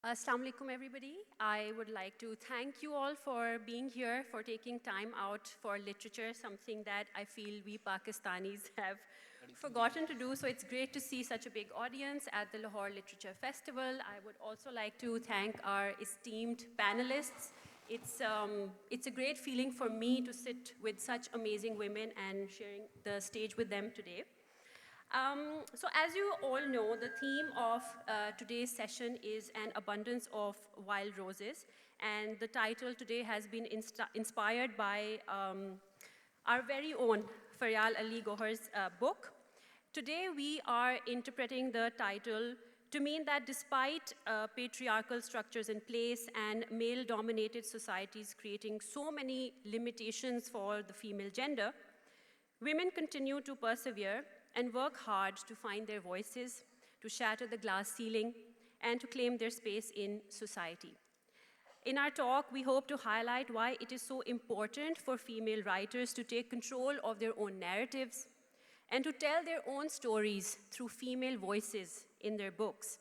Assalamu alaikum, everybody. I would like to thank you all for being here, for taking time out for literature, something that I feel we Pakistanis have forgotten to do. So it's great to see such a big audience at the Lahore Literature Festival. I would also like to thank our esteemed panelists. It's a great feeling for me to sit with such amazing women and sharing the stage with them today. So as you all know, the theme of today's session is an abundance of wild roses. And the title today has been inspired by our very own Faryal Ali Gohar's book. Today we are interpreting the title to mean that despite patriarchal structures in place and male-dominated societies creating so many limitations for the female gender, women continue to persevere and work hard to find their voices, to shatter the glass ceiling, and to claim their space in society. In our talk, we hope to highlight why it is so important for female writers to take control of their own narratives and to tell their own stories through female voices in their books.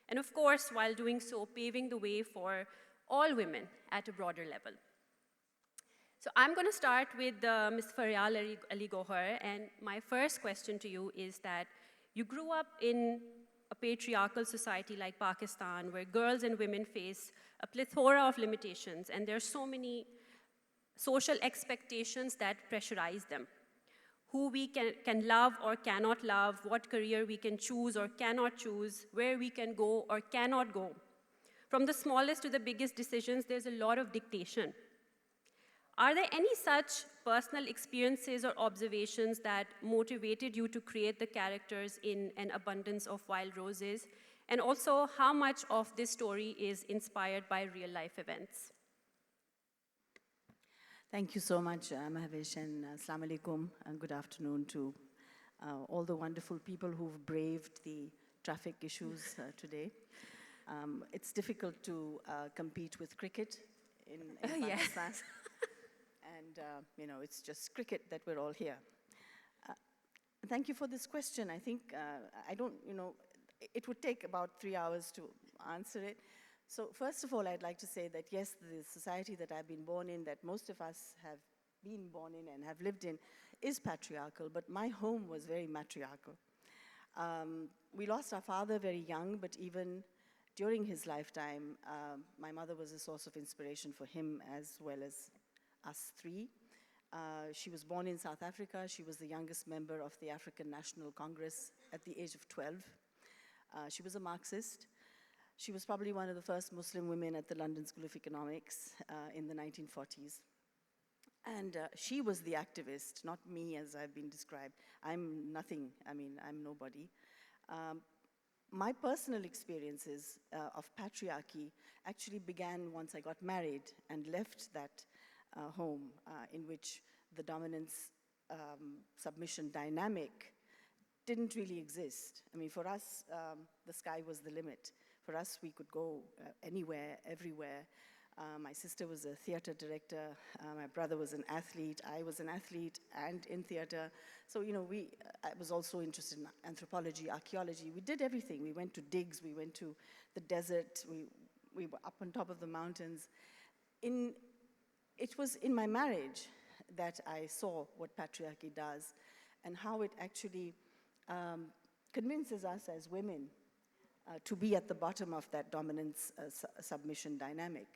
And of course, while doing so, paving the way for all women at a broader level. So I'm going to start with Ms. Faryal Ali Gohar, and my first question to you is that you grew up in a patriarchal society like Pakistan, where girls and women face a plethora of limitations, and there are so many social expectations that pressurize them. Who we can love or cannot love, what career we can choose or cannot choose, where we can go or cannot go. From the smallest to the biggest decisions, there's a lot of dictation. Are there any such personal experiences or observations that motivated you to create the characters in An Abundance of Wild Roses? And also, how much of this story is inspired by real-life events? Thank you so much, Mahvesh, and Assalamu alaikum, and good afternoon to all the wonderful people who've braved the traffic issues today. It's difficult to compete with cricket in Pakistan. Yes. And, it's just cricket that we're all here. Thank you for this question. I think, it would take about 3 hours to answer it. So first of all, I'd like to say that, yes, the society that I've been born in, that most of us have been born in and have lived in, is patriarchal, but my home was very matriarchal. We lost our father very young, but even during his lifetime, my mother was a source of inspiration for him as well as us three. She was born in South Africa. She was the youngest member of the African National Congress at the age of 12. She was a Marxist. She was probably one of the first Muslim women at the London School of Economics in the 1940s. And she was the activist, not me as I've been described. I'm nothing, I'm nobody. My personal experiences of patriarchy actually began once I got married and left that home in which the dominance submission dynamic didn't really exist. For us, the sky was the limit. For us, we could go anywhere, everywhere. My sister was a theater director. My brother was an athlete. I was an athlete and in theater. So, I was also interested in anthropology, archaeology. We did everything. We went to digs. We went to the desert. We were up on top of the mountains. It was in my marriage that I saw what patriarchy does and how it actually convinces us as women to be at the bottom of that dominance submission dynamic.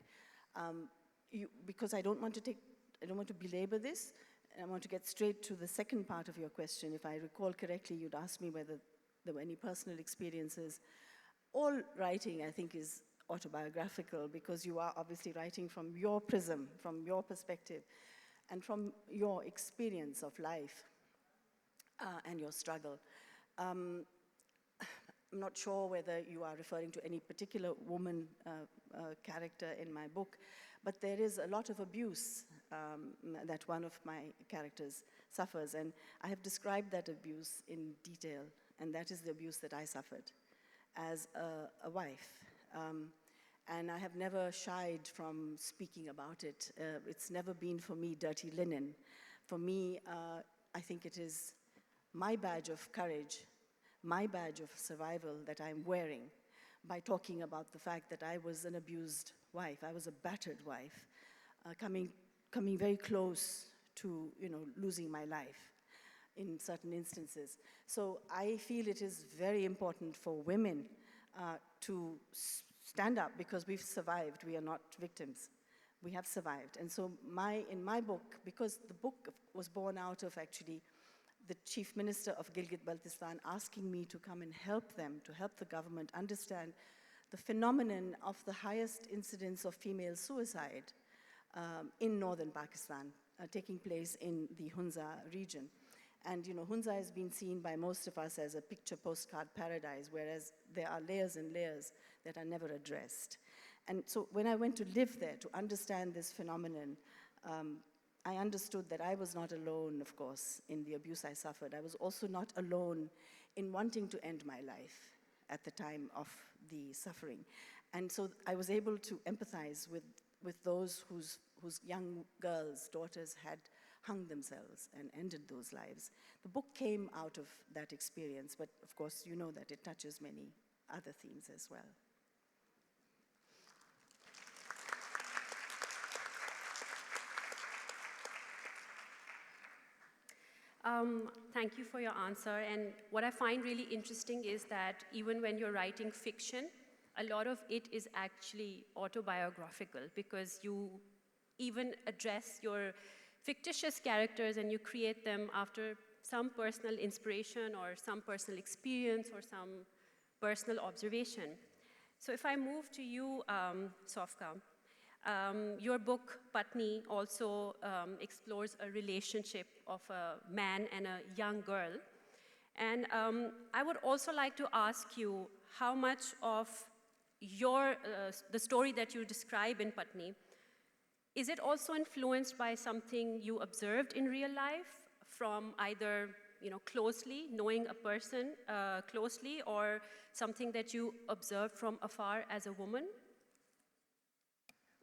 Because I don't want to belabor this, and I want to get straight to the second part of your question. If I recall correctly, you'd asked me whether there were any personal experiences. All writing, I think, is autobiographical because you are obviously writing from your prism, from your perspective, and from your experience of life and your struggle. I'm not sure whether you are referring to any particular woman character in my book, but there is a lot of abuse that one of my characters suffers, and I have described that abuse in detail, and that is the abuse that I suffered as a wife. And I have never shied from speaking about it. It's never been for me dirty linen. For me, I think it is my badge of courage, my badge of survival that I'm wearing. by talking about the fact that I was an abused wife, I was a battered wife, coming very close to, losing my life in certain instances. So I feel it is very important for women to stand up, because we've survived. We are not victims. We have survived. And so in my book, because the book was born out of actually the chief minister of Gilgit-Baltistan asking me to come and help them, to help the government understand the phenomenon of the highest incidence of female suicide in northern Pakistan, taking place in the Hunza region. And Hunza has been seen by most of us as a picture postcard paradise, whereas there are layers and layers that are never addressed. And so when I went to live there to understand this phenomenon, I understood that I was not alone, of course, in the abuse I suffered. I was also not alone in wanting to end my life at the time of the suffering. And so I was able to empathize with those whose young girls, daughters had hung themselves and ended those lives. The book came out of that experience, but of course you know that it touches many other themes as well. Thank you for your answer. And what I find really interesting is that even when you're writing fiction, a lot of it is actually autobiographical, because you even address your fictitious characters and you create them after some personal inspiration or some personal experience or some personal observation. So if I move to you, Sofka, your book, Patni, also explores a relationship of a man and a young girl. And I would also like to ask you how much of the story that you describe in Patni, is it also influenced by something you observed in real life, from either closely, knowing a person closely, or something that you observed from afar as a woman?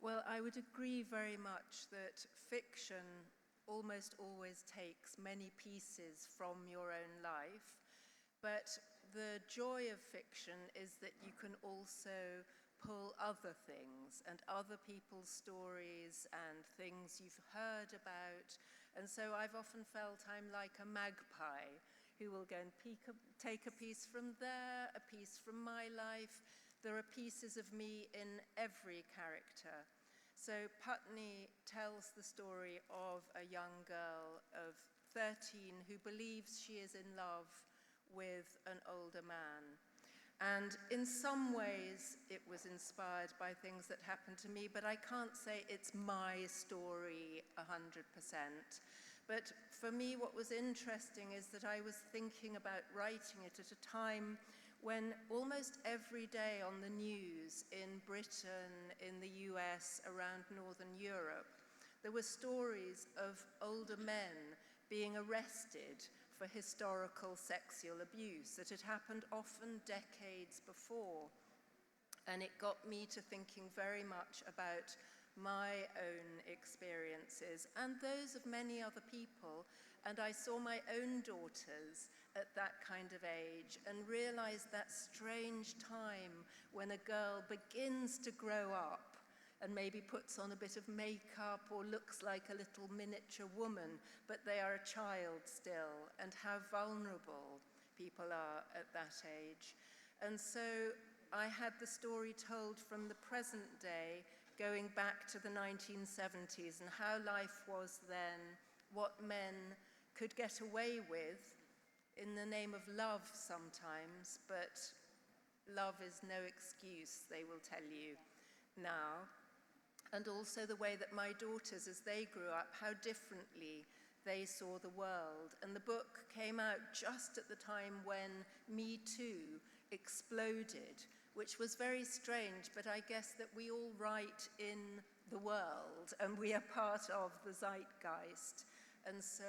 Well, I would agree very much that fiction almost always takes many pieces from your own life, but the joy of fiction is that you can also pull other things and other people's stories and things you've heard about. And so I've often felt I'm like a magpie who will go and take a piece from there, a piece from my life. There are pieces of me in every character. So Patni tells the story of a young girl of 13 who believes she is in love with an older man. And in some ways, it was inspired by things that happened to me, but I can't say it's my story 100%. But for me, what was interesting is that I was thinking about writing it at a time when almost every day on the news in Britain, in the US, around Northern Europe, there were stories of older men being arrested for historical sexual abuse that had happened often decades before. And it got me to thinking very much about my own experiences and those of many other people. And I saw my own daughters at that kind of age and realized that strange time when a girl begins to grow up and maybe puts on a bit of makeup or looks like a little miniature woman, but they are a child still, and how vulnerable people are at that age. And so I had the story told from the present day, going back to the 1970s and how life was then, what men could get away with in the name of love sometimes, but love is no excuse, they will tell you now. And also the way that my daughters, as they grew up, how differently they saw the world. And the book came out just at the time when Me Too exploded, which was very strange, but I guess that we all write in the world and we are part of the zeitgeist. And so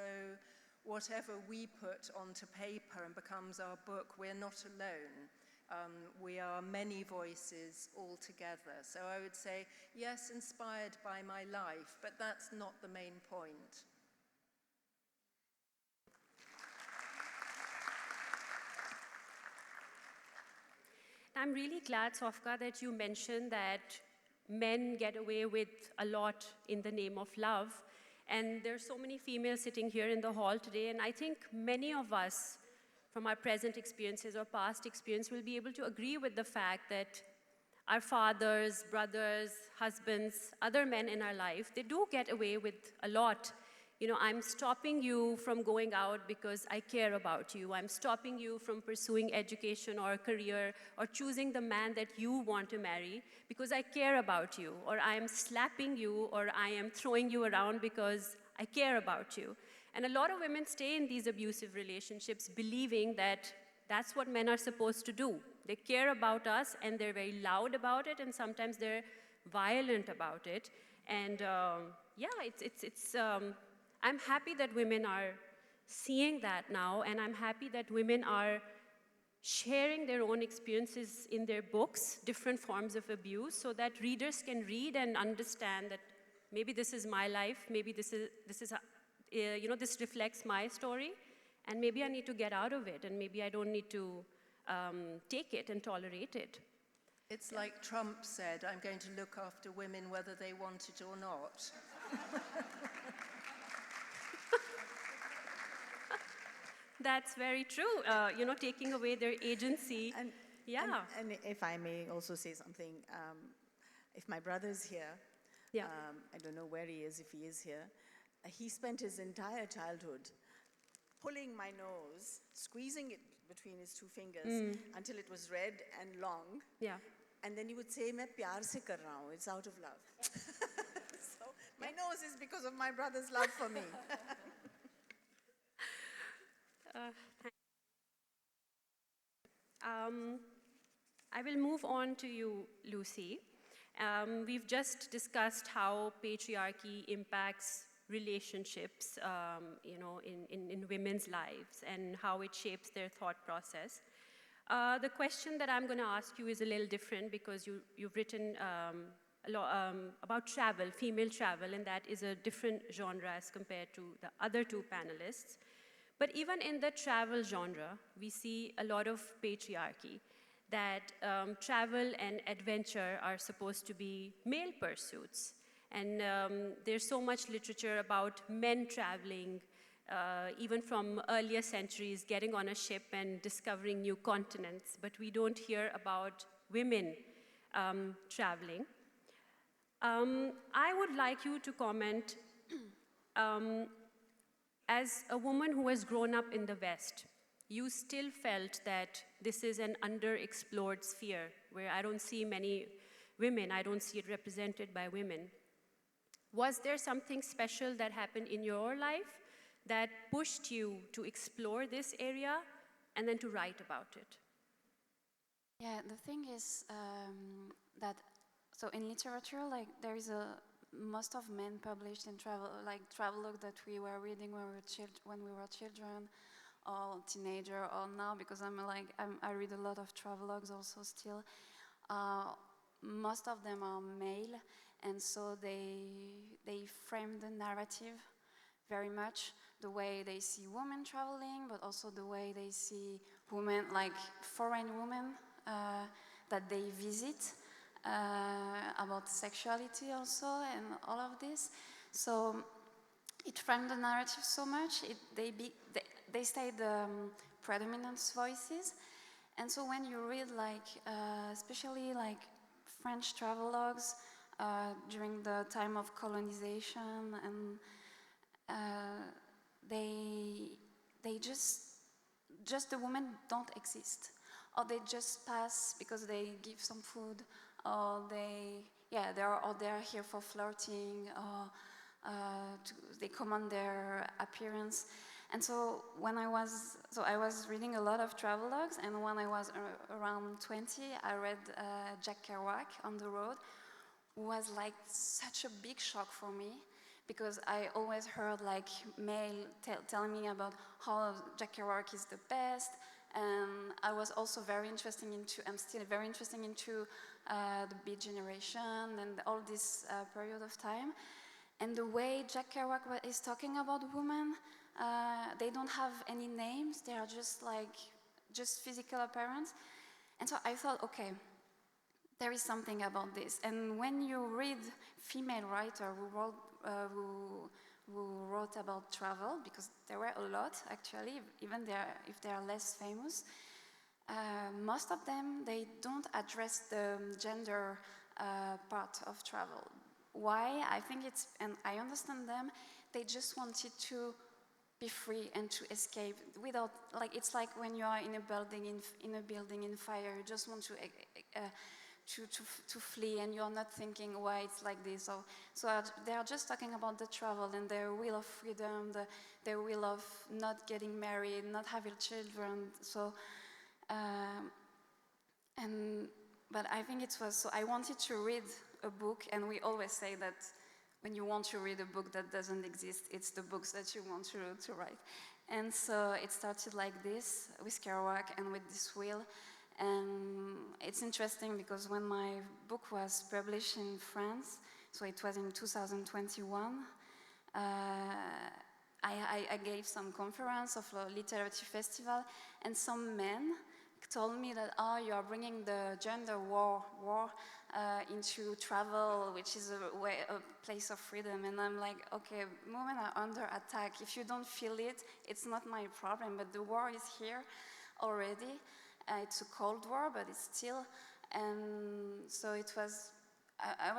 whatever we put onto paper and becomes our book, we're not alone. We are many voices all together. So I would say, yes, inspired by my life, but that's not the main point. I'm really glad, Sofka, that you mentioned that men get away with a lot in the name of love. And there's so many females sitting here in the hall today, and I think many of us, from our present experiences or past experience, will be able to agree with the fact that our fathers, brothers, husbands, other men in our life, they do get away with a lot. You know, I'm stopping you from going out because I care about you. I'm stopping you from pursuing education or career or choosing the man that you want to marry because I care about you. Or I am slapping you or I am throwing you around because I care about you. And a lot of women stay in these abusive relationships believing that that's what men are supposed to do. They care about us and they're very loud about it, and sometimes they're violent about it. And yeah, I'm happy that women are seeing that now, and I'm happy that women are sharing their own experiences in their books, different forms of abuse, so that readers can read and understand that maybe this is my life, maybe this reflects my story, and maybe I need to get out of it, and maybe I don't need to take it and tolerate it. It's like Trump said, I'm going to look after women whether they want it or not. That's very true. Taking away their agency. And, yeah. and if I may also say something, if my brother's here, Yeah. I don't know where he is, if he is here, he spent his entire childhood pulling my nose, squeezing it between his two fingers until it was red and long. Yeah. And then he would say, "Main pyar se kar raha hu, it's out of love." So my nose is because of my brother's love for me. I will move on to you, Lucy. We've just discussed how patriarchy impacts relationships, in women's lives and how it shapes their thought process. The question that I'm going to ask you is a little different because you've written a lot about travel, female travel, and that is a different genre as compared to the other two panelists. But even in the travel genre, we see a lot of patriarchy, that travel and adventure are supposed to be male pursuits. And there's so much literature about men traveling, even from earlier centuries, getting on a ship and discovering new continents. But we don't hear about women traveling. I would like you to comment, as a woman who has grown up in the West, you still felt that this is an underexplored sphere where I don't see many women, I don't see it represented by women. Was there something special that happened in your life that pushed you to explore this area and then to write about it? Yeah, the thing is that, so in literature, like there is most of men published in travelogue that we were reading when we were children or teenager or now, because I read a lot of travelogues also still. Most of them are male, and so they frame the narrative very much the way they see women traveling, but also the way they see women, like foreign women that they visit, about sexuality also and all of this. So it framed the narrative so much, they stayed predominant voices. And so when you read especially French travelogues during the time of colonization, and they just the women don't exist, or they just pass because they give some food, or they're here for flirting, or they command their appearance. And so I was reading a lot of travelogues, and when I was around 20, I read Jack Kerouac, On the Road, who was like such a big shock for me, because I always heard male telling me about how Jack Kerouac is the best, and I was also I'm still very interested into the Beat Generation and all this period of time. And the way Jack Kerouac is talking about women, they don't have any names, they are just physical appearance. And so I thought, okay, there is something about this. And when you read female writer who wrote about travel, because there were a lot actually, even if they are less famous, most of them, they don't address the gender part of travel. Why? I think it's, and I understand them, they just wanted to be free and to escape without, like, it's like when you are in a building in fire, you just want to flee, and you're not thinking why it's like this. So they are just talking about the travel and their will of freedom, their will of not getting married, not having children. So, but I think it was, so I wanted to read a book, and we always say that when you want to read a book that doesn't exist, it's the books that you want to write. And so it started like this, with Kerouac and with this wheel. And it's interesting because when my book was published in France, so it was in 2021, I gave some conference of a literary festival, and some men told me that, oh, you are bringing the gender war into travel, which is a place of freedom. And I'm like, okay, women are under attack. If you don't feel it, it's not my problem, but the war is here already. It's a cold war, but it's still, and so it was, I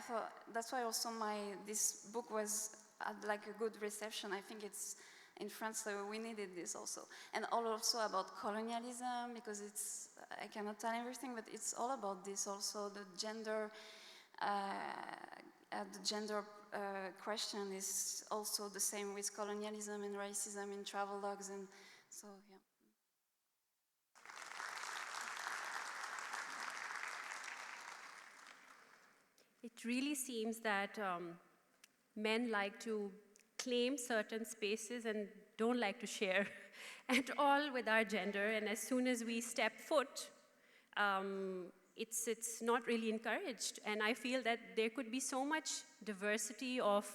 thought, that's why also this book was, had like a good reception. I think it's, in France, so we needed this also. And also about colonialism, because it's, I cannot tell everything, but it's all about this also. The gender question is also the same with colonialism and racism in travelogues, and so, yeah. It really seems that men like to claim certain spaces and don't like to share at all with our gender. And as soon as we step foot, it's not really encouraged. And I feel that there could be so much diversity of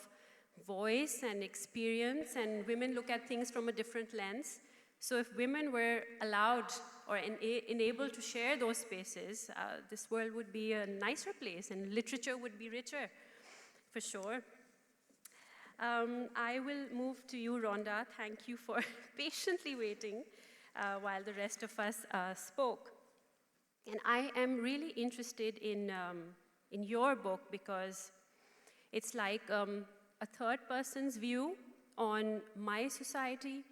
voice and experience, and women look at things from a different lens. So if women were allowed or enabled to share those spaces, this world would be a nicer place and literature would be richer, for sure. I will move to you, Rhonda. Thank you for patiently waiting while the rest of us spoke. And I am really interested in your book because it's like a third person's view on my society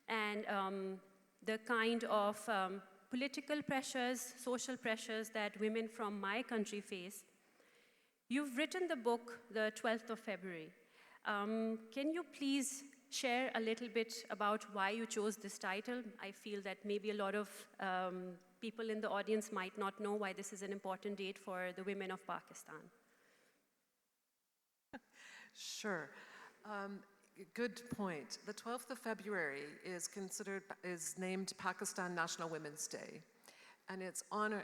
and the kind of political pressures, social pressures that women from my country face. You've written the book, the 12th of February. Can you please share a little bit about why you chose this title? I feel that maybe a lot of people in the audience might not know why this is an important date for the women of Pakistan. Sure. Good point. The 12th of February is named Pakistan National Women's Day, and it's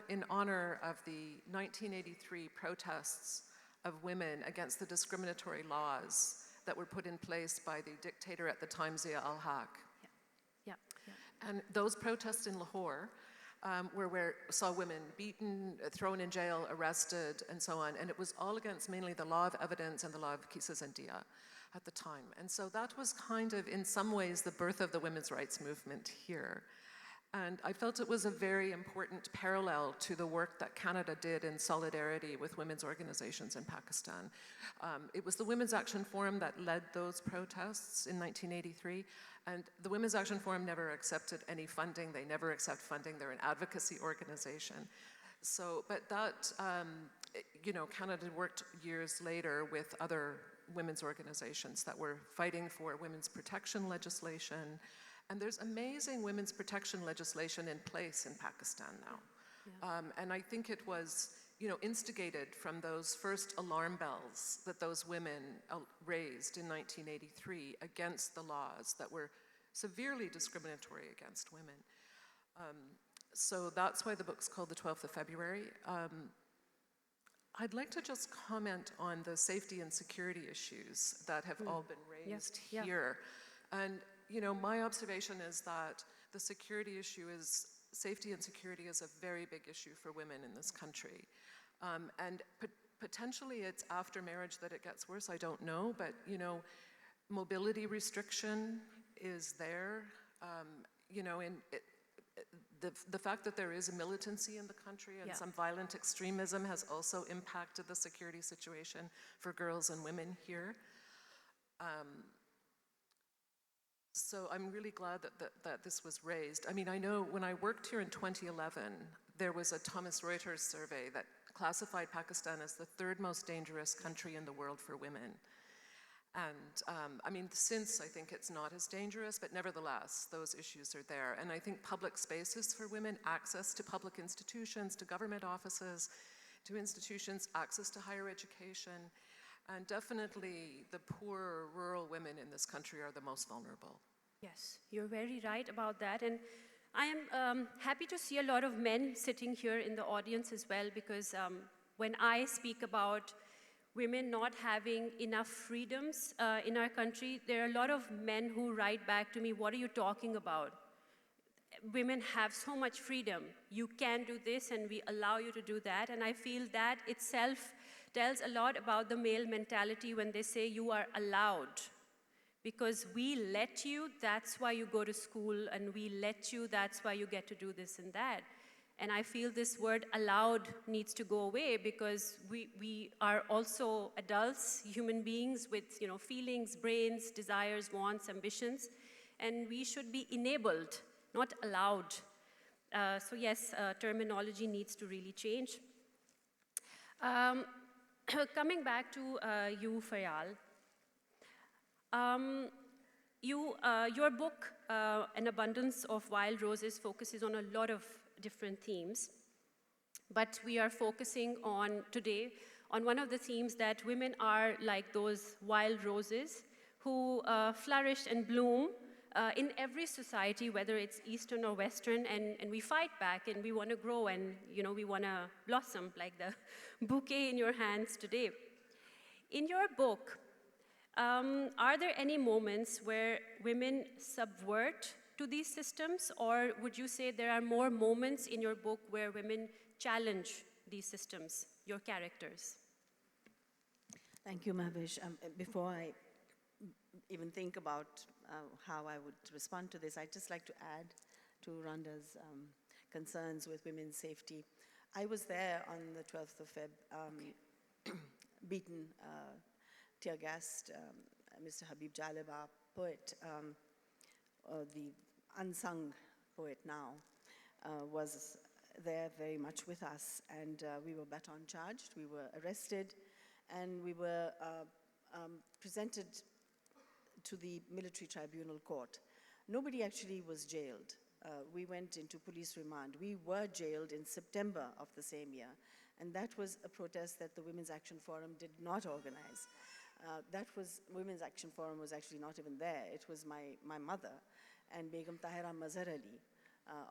in honor of the 1983 protests of women against the discriminatory laws that were put in place by the dictator at the time, Zia ul-Haq. Yeah. And those protests in Lahore saw women beaten, thrown in jail, arrested, and so on. And it was all against mainly the law of evidence and the law of Qisas and Dia at the time. And so that was kind of, in some ways, the birth of the women's rights movement here. And I felt it was a very important parallel to the work that Canada did in solidarity with women's organizations in Pakistan. It was the Women's Action Forum that led those protests in 1983, and the Women's Action Forum never accepted any funding. They never accept funding. They're an advocacy organization. So, but that, Canada worked years later with other women's organizations that were fighting for women's protection legislation. And there's amazing women's protection legislation in place in Pakistan now. Yeah. And I think it was, instigated from those first alarm bells that those women raised in 1983 against the laws that were severely discriminatory against women. So that's why the book's called The 12th of February. I'd like to just comment on the safety and security issues that have all been raised here. And my observation is that the security issue is safety and security is a very big issue for women in this country. And potentially it's after marriage that it gets worse, I don't know, but you know, mobility restriction is there. You know, the fact that there is a militancy in the country and some violent extremism has also impacted the security situation for girls and women here. So I'm really glad that this was raised. I mean, I know when I worked here in 2011, there was a Thomson Reuters survey that classified Pakistan as the third most dangerous country in the world for women. And I mean, since I think it's not as dangerous, but nevertheless, those issues are there. And I think public spaces for women, access to public institutions, to government offices, to institutions, access to higher education, and definitely the poor rural women in this country are the most vulnerable. Yes, you're very right about that. And I am happy to see a lot of men sitting here in the audience as well, because when I speak about women not having enough freedoms in our country, there are a lot of men who write back to me, what are you talking about? Women have so much freedom. You can do this and we allow you to do that. And I feel that itself tells a lot about the male mentality when they say you are allowed. Because we let you, that's why you go to school, and we let you, that's why you get to do this and that. And I feel this word allowed needs to go away, because we are also adults, human beings with feelings, brains, desires, wants, ambitions, and we should be enabled, not allowed. So yes, terminology needs to really change. Coming back to you, Fayal, your book, An Abundance of Wild Roses, focuses on a lot of different themes, but we are focusing on today on one of the themes that women are like those wild roses who flourish and bloom in every society, whether it's Eastern or Western, and we fight back and we want to grow and we want to blossom like the bouquet in your hands today. In your book, are there any moments where women subvert to these systems, or would you say there are more moments in your book where women challenge these systems, your characters? Thank you, Mahwish. Before I even think about how I would respond to this, I'd just like to add to Rhonda's concerns with women's safety. I was there on the 12th of Feb, beaten, tear-gassed, Mr. Habib Jalib, our poet, the unsung poet now, was there very much with us, and we were baton charged, we were arrested, and we were presented to the military tribunal court. Nobody actually was jailed. We went into police remand. We were jailed in September of the same year, and that was a protest that the Women's Action Forum did not organize. Women's Action Forum was actually not even there. It was my mother and Begum Tahira Mazhar Ali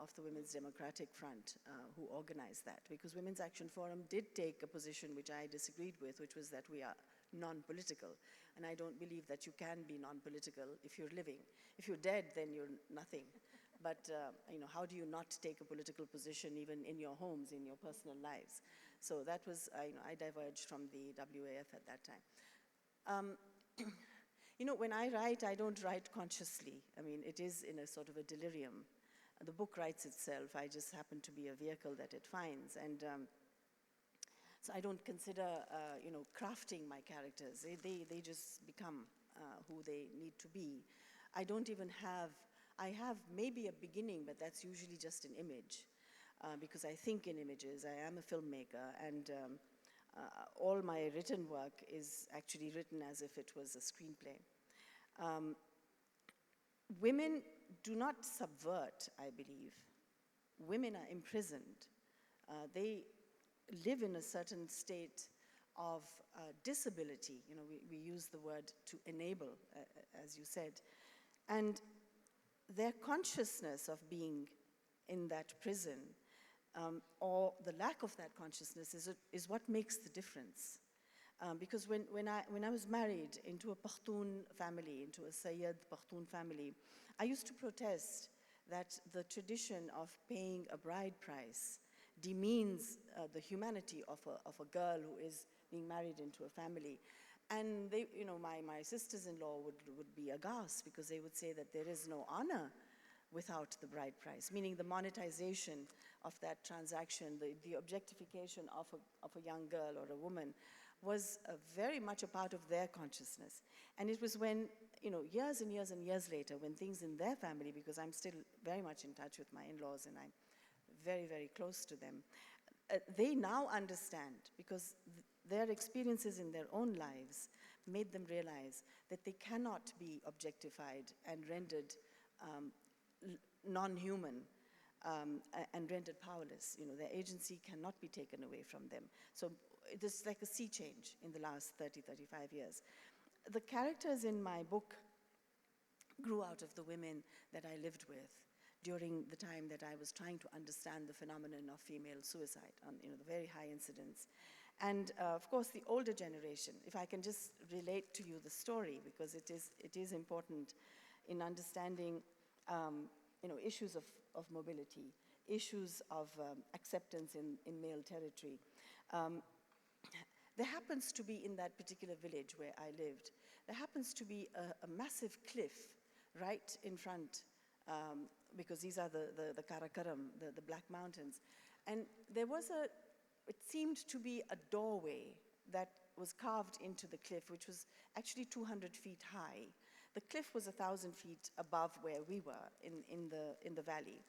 of the Women's Democratic Front who organized that, because Women's Action Forum did take a position which I disagreed with, which was that we are non-political. And I don't believe that you can be non-political if you're living. If you're dead, then you're nothing. But how do you not take a political position even in your homes, in your personal lives? So that was, I diverged from the WAF at that time. When I write, I don't write consciously. I mean, it is in a sort of a delirium. The book writes itself. I just happen to be a vehicle that it finds. And so I don't consider, crafting my characters. They just become who they need to be. I don't even have, I have maybe a beginning, but that's usually just an image. Because I think in images. I am a filmmaker, and all my written work is actually written as if it was a screenplay. Women do not subvert, I believe. Women are imprisoned. They live in a certain state of disability. We use the word to enable, as you said. And their consciousness of being in that prison, or the lack of that consciousness, is what makes the difference. Because when I was married into a Pakhtun family, into a Sayyid Pakhtun family, I used to protest that the tradition of paying a bride price demeans the humanity of a girl who is being married into a family. And they, you know, my sisters-in-law would be aghast because they would say that there is no honor without the bride price, meaning the monetization of that transaction, the objectification of a young girl or a woman was very much a part of their consciousness. And it was when, you know, years and years and years later, when things in their family, because I'm still very much in touch with my in-laws and I'm very, very close to them, they now understand, because their experiences in their own lives made them realize that they cannot be objectified and rendered non-human and rendered powerless. You know, their agency cannot be taken away from them. So it is like a sea change in the last 30, 35 years. The characters in my book grew out of the women that I lived with during the time that I was trying to understand the phenomenon of female suicide on, you know, the very high incidence. And of course, the older generation, if I can just relate to you the story, because it is important in understanding you know, issues of mobility, issues of acceptance in male territory. There happens to be, in that particular village where I lived, there happens to be a massive cliff right in front, because these are the Karakoram, the Black Mountains. And there was it seemed to be a doorway that was carved into the cliff, which was actually 200 feet high. The cliff was 1,000 feet above where we were in the valley.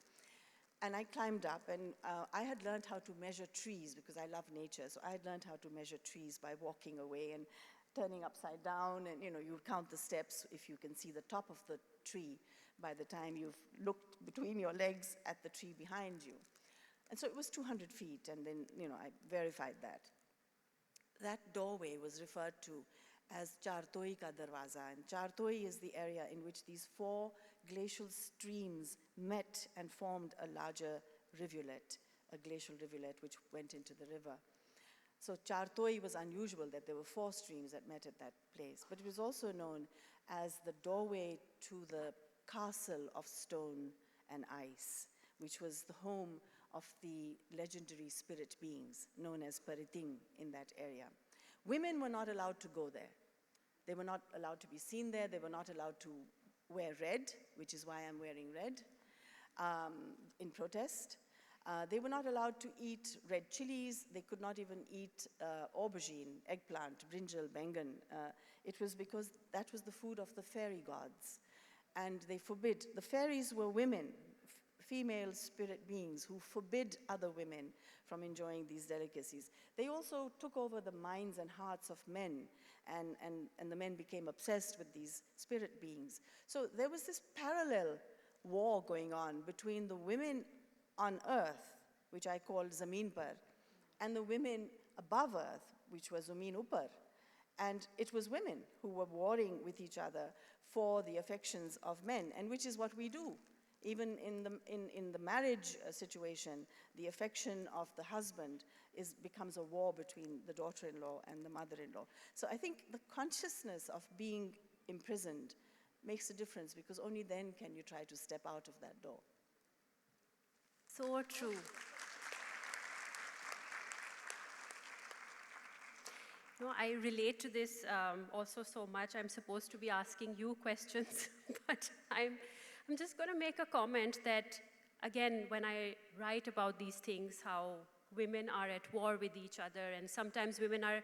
And I climbed up, and I had learned how to measure trees because I love nature. So I had learned how to measure trees by walking away and turning upside down, and you know, you count the steps if you can see the top of the tree by the time you've looked between your legs at the tree behind you. And so it was 200 feet, and then, you know, I verified that. That doorway was referred to as Chartoi ka darwaza, and Chartoi is the area in which these 4 glacial streams met and formed a larger rivulet, a glacial rivulet which went into the river. So Chartoi was unusual that there were 4 streams that met at that place, but it was also known as the doorway to the castle of stone and ice, which was the home of the legendary spirit beings known as Pariting in that area. Women were not allowed to go there. They were not allowed to be seen there. They were not allowed to wear red, which is why I'm wearing red, in protest. They were not allowed to eat red chilies. They could not even eat aubergine, eggplant, brinjal, bengan. It was because that was the food of the fairy gods. And they forbid, the fairies were women, female spirit beings who forbid other women from enjoying these delicacies. They also took over the minds and hearts of men, and the men became obsessed with these spirit beings. So there was this parallel war going on between the women on earth, which I called Zameen Par, and the women above earth, which was Zameen Upar. And it was women who were warring with each other for the affections of men, and which is what we do. Even in the marriage situation, the affection of the husband becomes a war between the daughter-in-law and the mother-in-law. So I think the consciousness of being imprisoned makes a difference, because only then can you try to step out of that door. So true. No, I relate to this also so much. I'm supposed to be asking you questions, but I'm just going to make a comment that, again, when I write about these things, how women are at war with each other, and sometimes women are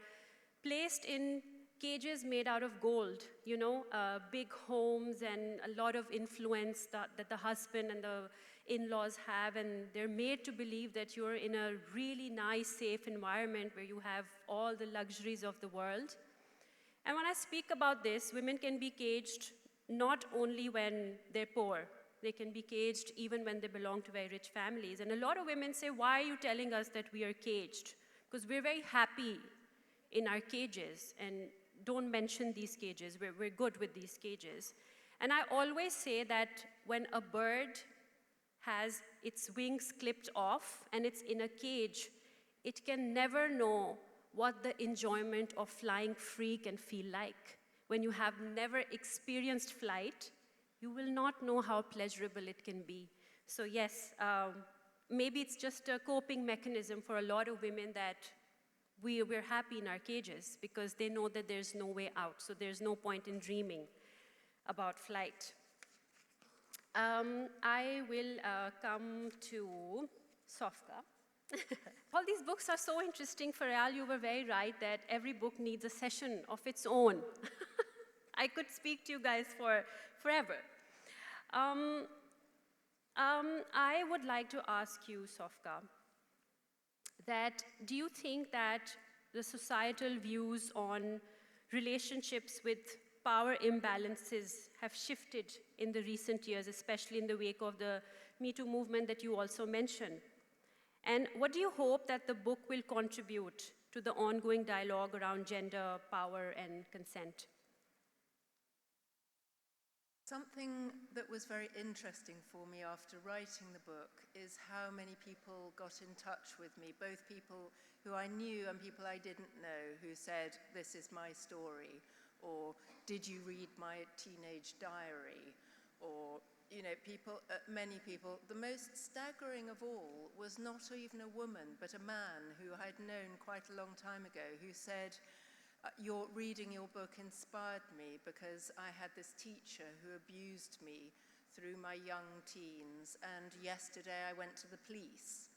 placed in cages made out of gold, you know, big homes and a lot of influence that the husband and the in-laws have, and they're made to believe that you're in a really nice, safe environment where you have all the luxuries of the world. And when I speak about this, women can be caged not only when they're poor, they can be caged even when they belong to very rich families. And a lot of women say, why are you telling us that we are caged? Because we're very happy in our cages, and don't mention these cages. We're good with these cages. And I always say that when a bird has its wings clipped off and it's in a cage, it can never know what the enjoyment of flying free can feel like. When you have never experienced flight, you will not know how pleasurable it can be. So yes, maybe it's just a coping mechanism for a lot of women that we're happy in our cages because they know that there's no way out, so there's no point in dreaming about flight. I will come to Sofka. All these books are so interesting. Faryal, you were very right that every book needs a session of its own. I could speak to you guys for forever. I would like to ask you, Sofka, that do you think that the societal views on relationships with power imbalances have shifted in the recent years, especially in the wake of the Me Too movement that you also mentioned? And what do you hope that the book will contribute to the ongoing dialogue around gender, power, and consent? Something that was very interesting for me after writing the book is how many people got in touch with me, both people who I knew and people I didn't know, who said, "This is my story," or "Did you read my teenage diary?" Or, you know, many people. The most staggering of all was not even a woman, but a man who I'd known quite a long time ago, who said, reading your book inspired me because I had this teacher who abused me through my young teens, and yesterday I went to the police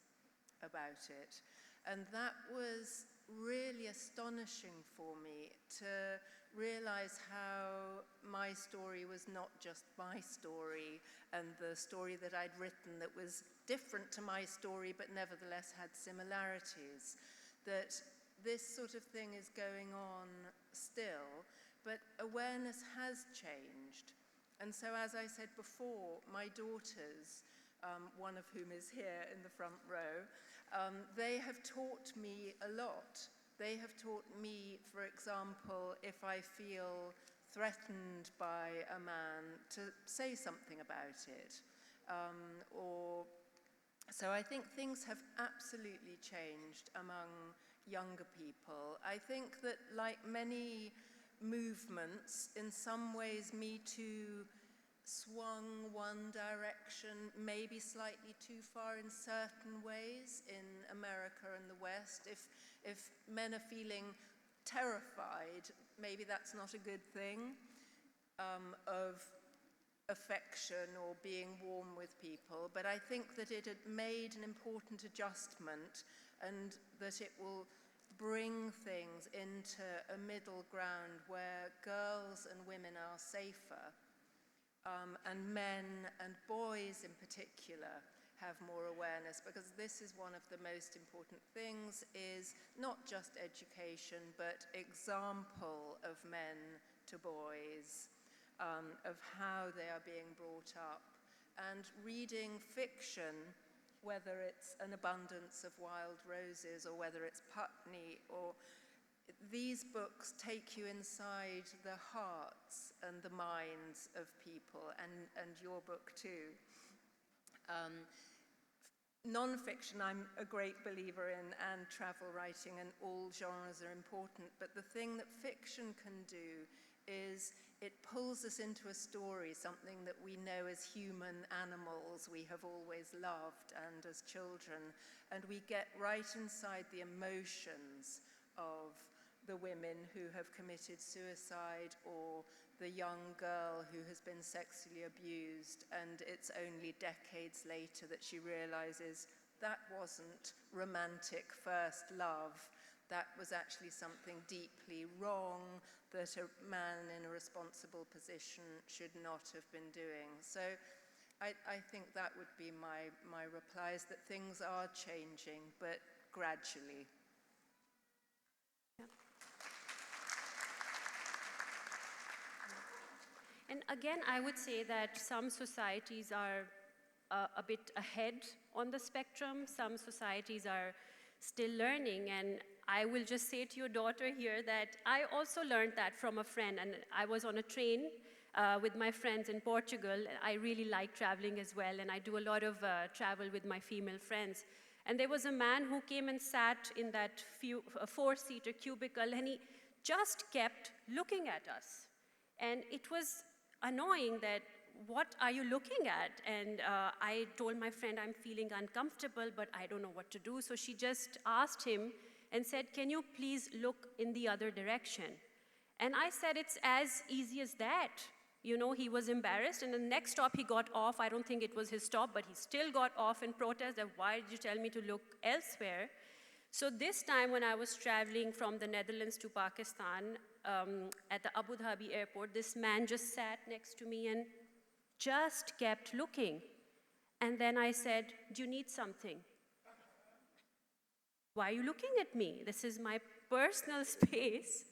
about it." And that was really astonishing for me to realize how my story was not just my story, and the story that I'd written that was different to my story but nevertheless had similarities, that this sort of thing is going on still, but awareness has changed. And so, as I said before, my daughters, one of whom is here in the front row, they have taught me a lot. They have taught me, for example, if I feel threatened by a man, to say something about it. So I think things have absolutely changed among younger people. I think that, like many movements, in some ways Me Too swung one direction, maybe slightly too far in certain ways in America and the West. If men are feeling terrified, maybe that's not a good thing, of affection or being warm with people. But I think that it had made an important adjustment, and that it will bring things into a middle ground where girls and women are safer, and men and boys in particular have more awareness, because this is one of the most important things, is not just education, but example of men to boys, of how they are being brought up. And reading fiction, whether it's An Abundance of Wild Roses or whether it's Putney, or these books take you inside the hearts and the minds of people, and your book too. Non-fiction I'm a great believer in, and travel writing, and all genres are important, but the thing that fiction can do is it pulls us into a story, something that we know as human animals we have always loved, and as children, and we get right inside the emotions of the women who have committed suicide, or the young girl who has been sexually abused, and it's only decades later that she realizes that wasn't romantic first love. That was actually something deeply wrong that a man in a responsible position should not have been doing. So I think that would be my reply, is that things are changing, but gradually. And again, I would say that some societies are a bit ahead on the spectrum. Some societies are still learning. And I will just say to your daughter here that I also learned that from a friend. And I was on a train with my friends in Portugal. I really like traveling as well. And I do a lot of travel with my female friends. And there was a man who came and sat in that four-seater cubicle, and he just kept looking at us. And it was annoying that what are you looking at? And I told my friend, I'm feeling uncomfortable, but I don't know what to do. So she just asked him and said, can you please look in the other direction? And I said, it's as easy as that. You know, he was embarrassed, and the next stop he got off, I don't think it was his stop, but he still got off in protest that why did you tell me to look elsewhere? So this time when I was traveling from the Netherlands to Pakistan, at the Abu Dhabi airport, this man just sat next to me and just kept looking. And then I said, do you need something? Why are you looking at me? This is my personal space.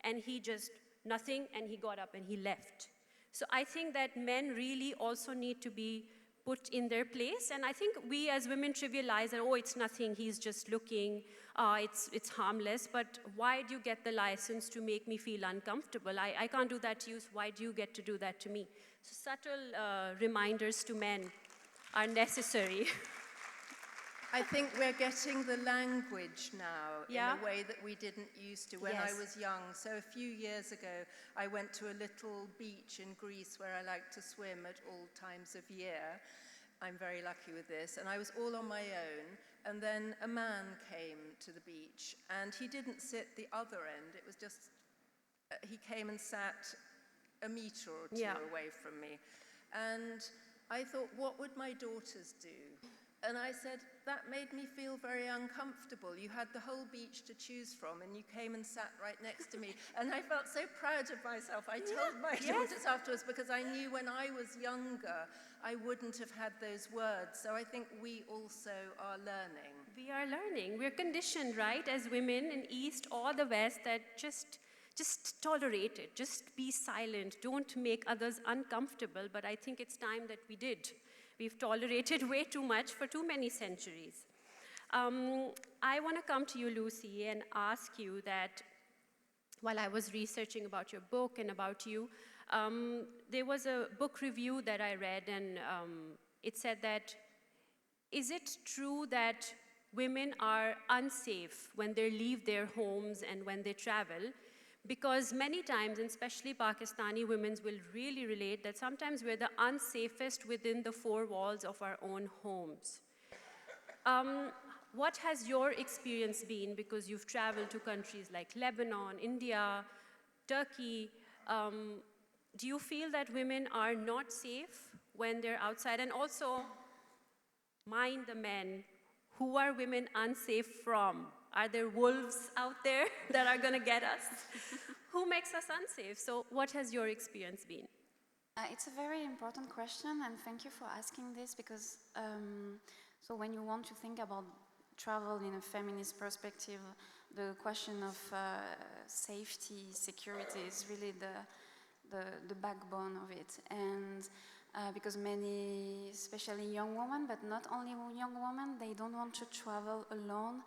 And he just, nothing, and he got up and he left. So I think that men really also need to be put in their place. And I think we as women trivialize that, oh, it's nothing, he's just looking, it's harmless. But why do you get the license to make me feel uncomfortable? I can't do that to you, so why do you get to do that to me? So subtle reminders to men are necessary. I think we're getting the language now Yeah. in a way that we didn't used to when I Yes. was young. So a few years ago, I went to a little beach in Greece where I like to swim at all times of year. I'm very lucky with this. And I was all on my own. And then a man came to the beach, and he didn't sit the other end. It was just, he came and sat a meter or two Yeah. away from me. And I thought, what would my daughters do? And I said, that made me feel very uncomfortable. You had the whole beach to choose from, and you came and sat right next to me. And I felt so proud of myself. I told my daughters afterwards, because I knew when I was younger, I wouldn't have had those words. So I think we also are learning. We are learning. We're conditioned, right, as women in East or the West, that just tolerate it, just be silent, don't make others uncomfortable. But I think it's time that we did. We've tolerated way too much for too many centuries. I want to come to you, Lucy, and ask you that while I was researching about your book and about you, there was a book review that I read, and it said that, is it true that women are unsafe when they leave their homes and when they travel? Because many times, and especially Pakistani women will really relate that sometimes we're the unsafest within the four walls of our own homes. What has your experience been? Because you've traveled to countries like Lebanon, India, Turkey. Do you feel that women are not safe when they're outside? And also, mind the men, who are women unsafe from? Are there wolves out there that are going to get us? Who makes us unsafe? So what has your experience been? It's a very important question, and thank you for asking this, because so when you want to think about travel in a feminist perspective, the question of safety, security is really the backbone of it. And because many, especially young women, but not only young women, they don't want to travel alone.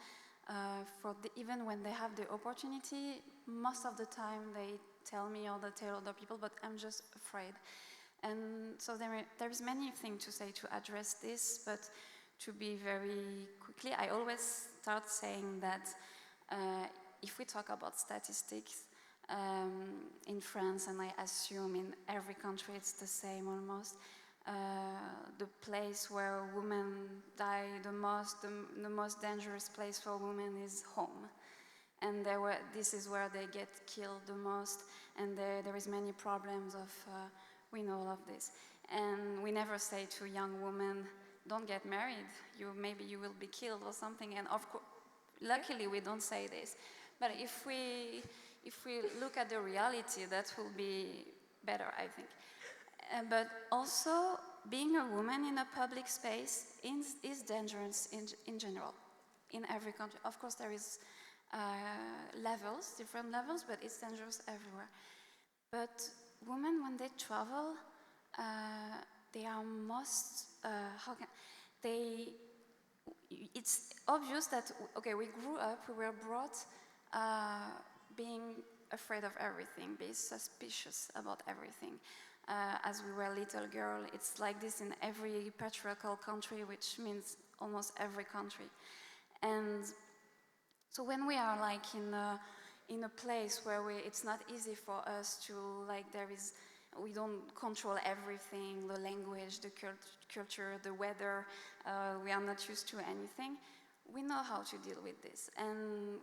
Even when they have the opportunity, most of the time they tell me or they tell other people, but I'm just afraid. And so there's many things to say to address this, but to be very quickly, I always start saying that if we talk about statistics, in France, and I assume in every country it's the same almost, the place where women die the most dangerous place for women is home. And this is where they get killed the most, and there is many problems of, we know all of this. And we never say to young women, don't get married, maybe you will be killed or something, and of course, luckily we don't say this. But if we look at the reality, that will be better, I think. But also, being a woman in a public space is dangerous in general, in every country. Of course, there is different levels, but it's dangerous everywhere. But women, when they travel, they are it's obvious that, okay, we grew up, we were brought being afraid of everything, being suspicious about everything. As we were a little girl, it's like this in every patriarchal country, which means almost every country. And so when we are like in a place where it's not easy for us to, like, there is we don't control everything, the language, the culture, the weather. We are not used to anything. We know how to deal with this. And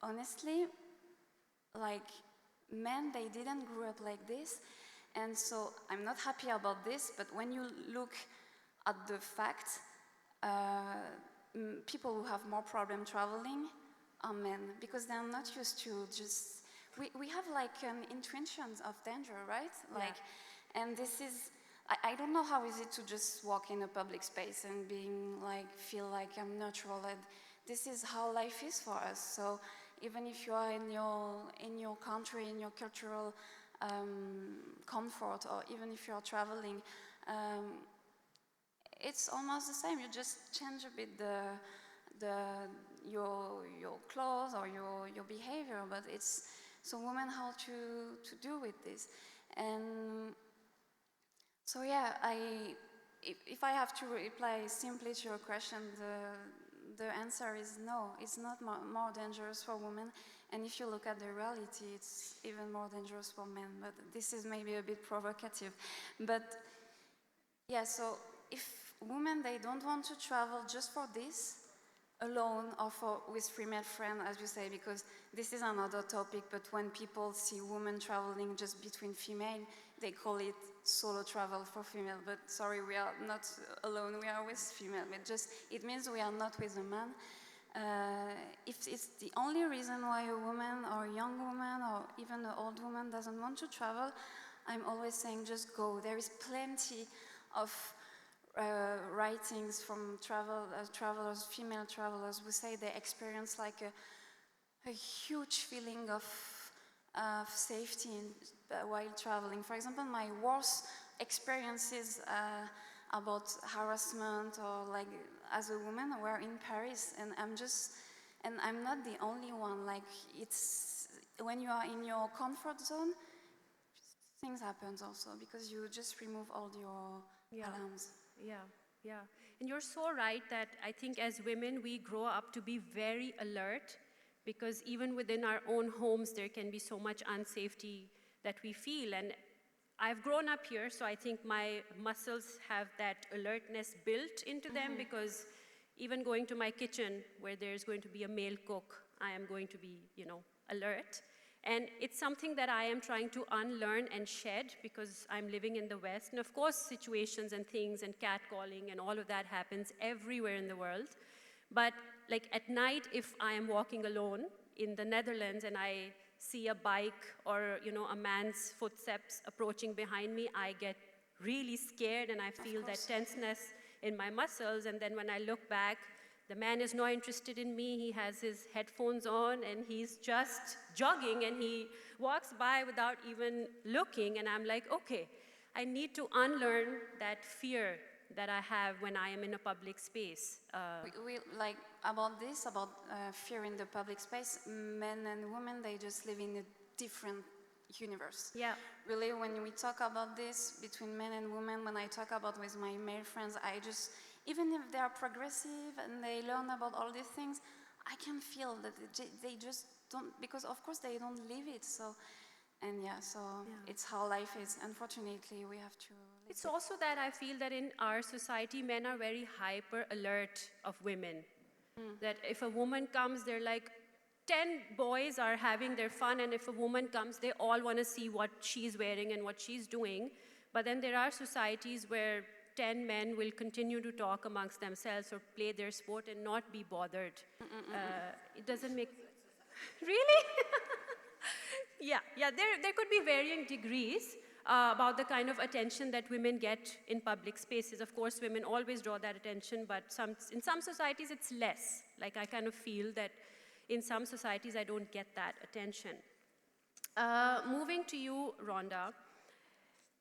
honestly, like men, they didn't grow up like this. And so I'm not happy about this, but when you look at the fact, people who have more problem traveling are men, because they're not used to just, we have like an intuition of danger, right? Like, and this is, I don't know how is it to just walk in a public space and being like, feel like I'm neutral, and this is how life is for us. So even if you are in your country, in your cultural comfort, or even if you are traveling, it's almost the same. You just change a bit your clothes or your behavior, but it's so women how to do with this. And so yeah, if I have to reply simply to your question, the answer is no. It's not more dangerous for women, and if you look at the reality, it's even more dangerous for men. But this is maybe a bit provocative. But yeah, so if women, they don't want to travel just for this, alone or with female friends, as you say, because this is another topic, but when people see women traveling just between female, they call it solo travel for female. But sorry, we are not alone, we are with female. It means we are not with a man. If it's the only reason why a woman or a young woman or even an old woman doesn't want to travel, I'm always saying just go. There is plenty of writings from travelers, female travelers, who say they experience like a huge feeling of safety while traveling. For example, my worst experiences about harassment or like as a woman were in Paris, and I'm not the only one. Like, it's when you are in your comfort zone, things happen also because you just remove all your alarms. Yeah. And you're so right that I think as women, we grow up to be very alert, because even within our own homes, there can be so much unsafety that we feel. And I've grown up here, so I think my muscles have that alertness built into them, because even going to my kitchen where there's going to be a male cook, I am going to be, alert. And it's something that I am trying to unlearn and shed, because I'm living in the West. And of course, situations and things and catcalling and all of that happens everywhere in the world. But like at night, if I am walking alone in the Netherlands and I see a bike or, a man's footsteps approaching behind me, I get really scared and I feel that tenseness in my muscles. And then when I look back, the man is not interested in me. He has his headphones on and he's just jogging, and he walks by without even looking. And I'm like, okay, I need to unlearn that fear that I have when I am in a public space. We like about fear in the public space, men and women, they just live in a different universe. Yeah. Really, when we talk about this between men and women, when I talk about with my male friends, even if they are progressive and they learn about all these things, I can feel that they just don't, because of course they don't live it. So, it's how life is. Unfortunately, we have to. It's also that I feel that in our society, men are very hyper alert of women. That if a woman comes, they're like, 10 boys are having their fun, and if a woman comes, they all want to see what she's wearing and what she's doing. But then there are societies where 10 men will continue to talk amongst themselves or play their sport and not be bothered. It doesn't make... Really? Yeah, there could be varying degrees about the kind of attention that women get in public spaces. Of course, women always draw that attention, but in some societies it's less. Like, I kind of feel that in some societies I don't get that attention. Moving to you, Rhonda,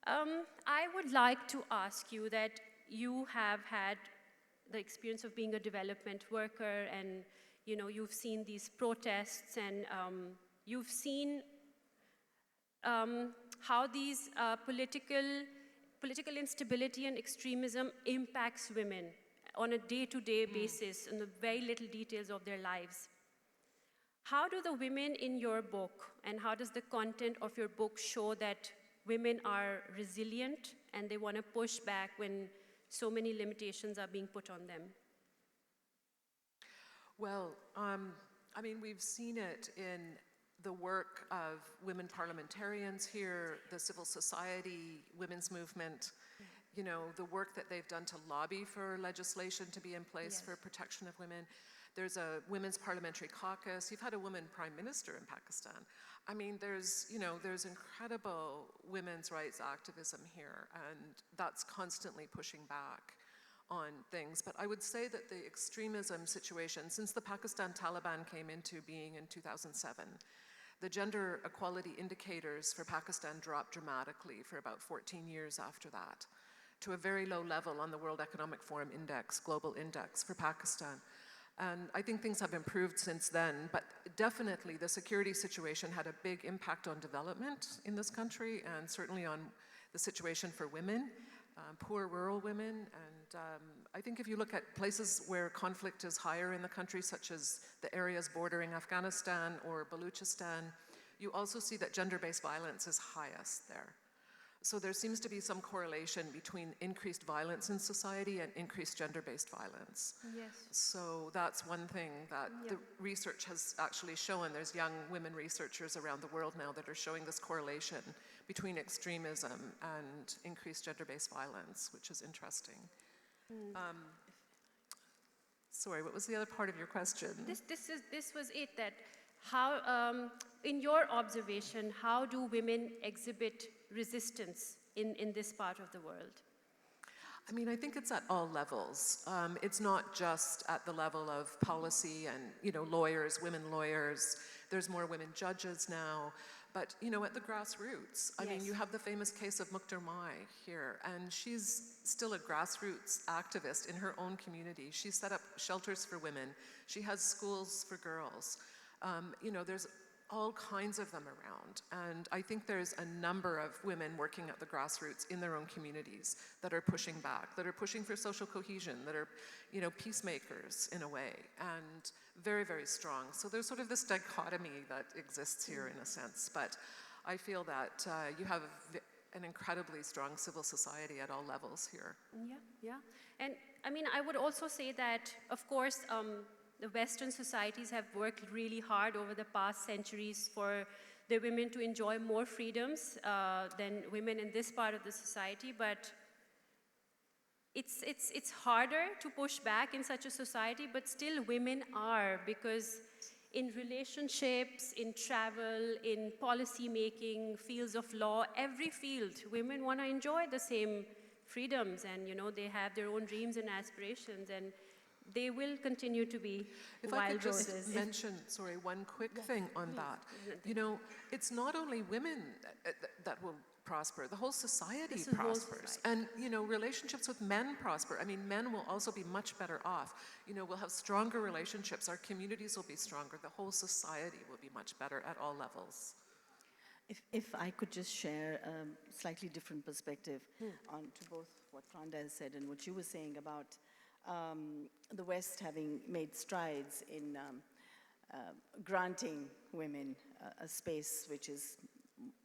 I would like to ask you that you have had the experience of being a development worker, and you've seen these protests, and you've seen how these political instability and extremism impacts women on a day-to-day basis in the very little details of their lives. How do the women in your book, and how does the content of your book show that women are resilient and they want to push back when so many limitations are being put on them? Well, I mean, we've seen it in the work of women parliamentarians here, the civil society, women's movement, you know, the work that they've done to lobby for legislation to be in place for protection of women. There's a women's parliamentary caucus. You've had a woman prime minister in Pakistan. I mean, there's incredible women's rights activism here, and that's constantly pushing back on things. But I would say that the extremism situation, since the Pakistan Taliban came into being in 2007, the gender equality indicators for Pakistan dropped dramatically for about 14 years after that, to a very low level on the World Economic Forum Index, global index for Pakistan. And I think things have improved since then, but definitely the security situation had a big impact on development in this country, and certainly on the situation for women, poor rural women. And I think if you look at places where conflict is higher in the country, such as the areas bordering Afghanistan or Baluchistan, you also see that gender-based violence is highest there. So there seems to be some correlation between increased violence in society and increased gender-based violence. Yes. So that's one thing that the research has actually shown. There's young women researchers around the world now that are showing this correlation between extremism and increased gender-based violence, which is interesting. Sorry, what was the other part of your question? This was it, that how, in your observation, how do women exhibit resistance in this part of the world? I mean, I think it's at all levels. It's not just at the level of policy and, you know, lawyers, women lawyers. There's more women judges now. But, you know, at the grassroots, I mean, you have the famous case of Mukhtar Mai here, and she's still a grassroots activist in her own community. She set up shelters for women. She has schools for girls. You know, there's all kinds of them around. And I think there's a number of women working at the grassroots in their own communities that are pushing back, that are pushing for social cohesion, that are, you know, peacemakers in a way, and very, very strong. So there's sort of this dichotomy that exists here in a sense. But I feel that you have an incredibly strong civil society at all levels here. Yeah. And I mean, I would also say that, of course, the Western societies have worked really hard over the past centuries for the women to enjoy more freedoms than women in this part of the society, but it's harder to push back in such a society, but still women are, because in relationships, in travel, in policy making, fields of law, every field, women want to enjoy the same freedoms, and, you know, they have their own dreams and aspirations, and they will continue to be If wild I could just roses. mention, sorry, one quick thing on that. You know, it's not only women that will prosper, the whole society This is whole prospers. society. And, you know, relationships with men prosper. I mean, men will also be much better off. You know, we'll have stronger relationships, our communities will be stronger, the whole society will be much better at all levels. If I could just share a slightly different perspective on to both what Rhonda has said and what you were saying about the West having made strides in granting women a space which is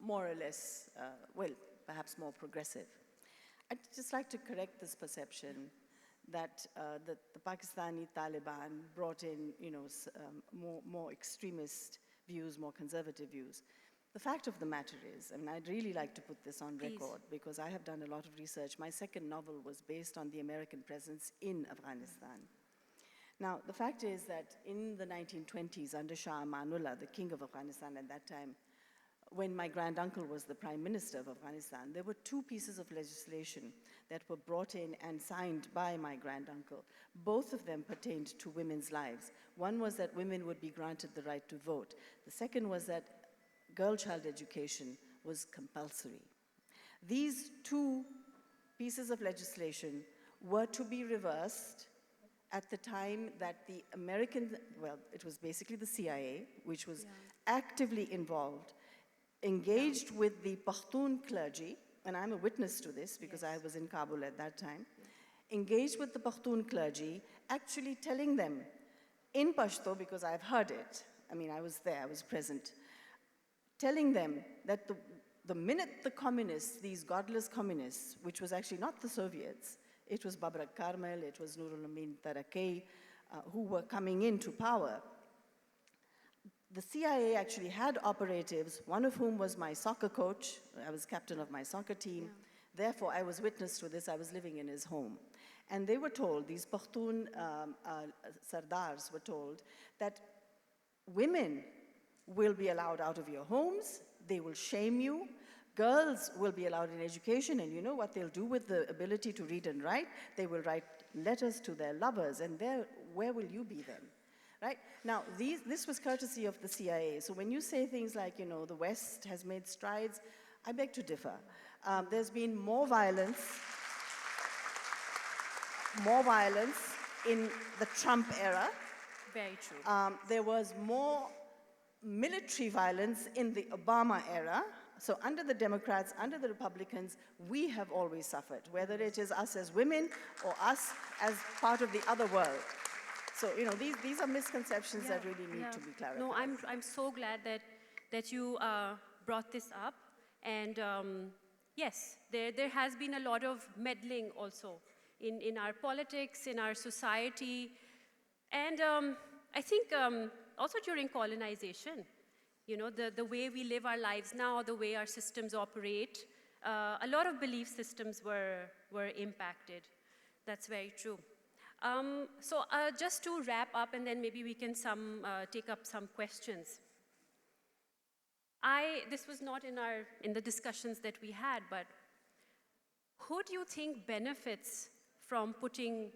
more or less, well, perhaps more progressive. I'd just like to correct this perception that the Pakistani Taliban brought in, you know, more extremist views, more conservative views. The fact of the matter is, I mean, I'd really like to put this on record because I have done a lot of research. My second novel was based on the American presence in Afghanistan. Now, the fact is that in the 1920s, under Shah Amanullah, the king of Afghanistan at that time, when my granduncle was the prime minister of Afghanistan, there were two pieces of legislation that were brought in and signed by my granduncle. Both of them pertained to women's lives. One was that women would be granted the right to vote. The second was that girl child education was compulsory. These two pieces of legislation were to be reversed at the time that the American, well, it was basically the CIA, which was actively involved, engaged with the Pashtun clergy, and I'm a witness to this because I was in Kabul at that time, engaged with the Pashtun clergy, actually telling them in Pashto, because I've heard it, I mean, I was there, I was present, telling them that the minute the communists, these godless communists, which was actually not the Soviets, it was Babrak Karmel, it was Nurul Amin Tarakei, who were coming into power, the CIA actually had operatives, one of whom was my soccer coach. I was captain of my soccer team. Therefore, I was witness to this. I was living in his home. And they were told, these Pakhtun Sardars were told, that women will be allowed out of your homes, they will shame you, girls will be allowed in education, and you know what they'll do with the ability to read and write? They will write letters to their lovers, and where will you be then? Right? Now, this was courtesy of the CIA. So when you say things like, you know, the West has made strides, I beg to differ. There's been more violence in the Trump era. Very true. There was more military violence in the Obama era. So under the Democrats, under the Republicans, we have always suffered, whether it is us as women or us as part of the other world. So, you know, these are misconceptions that really need to be clarified. No, I'm so glad that you brought this up. And yes, there has been a lot of meddling also in our politics, in our society. And I think also during colonization, you know, the way we live our lives now, the way our systems operate, a lot of belief systems were impacted. That's very true. So just to wrap up, and then maybe we can take up some questions. This was not in the discussions that we had, but who do you think benefits from putting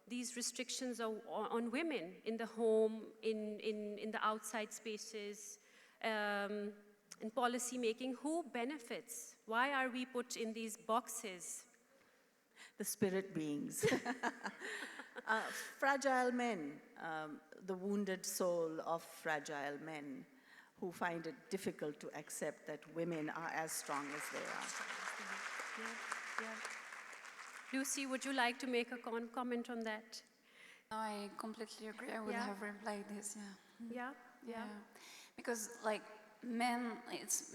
these restrictions on women in the home, in the outside spaces, in policy making? Who benefits? Why are we put in these boxes? The spirit beings. Fragile men, the wounded soul of fragile men who find it difficult to accept that women are as strong as they are. Lucy, would you like to make a comment on that? I completely agree. I would have replied this, Yeah. Because like men, it's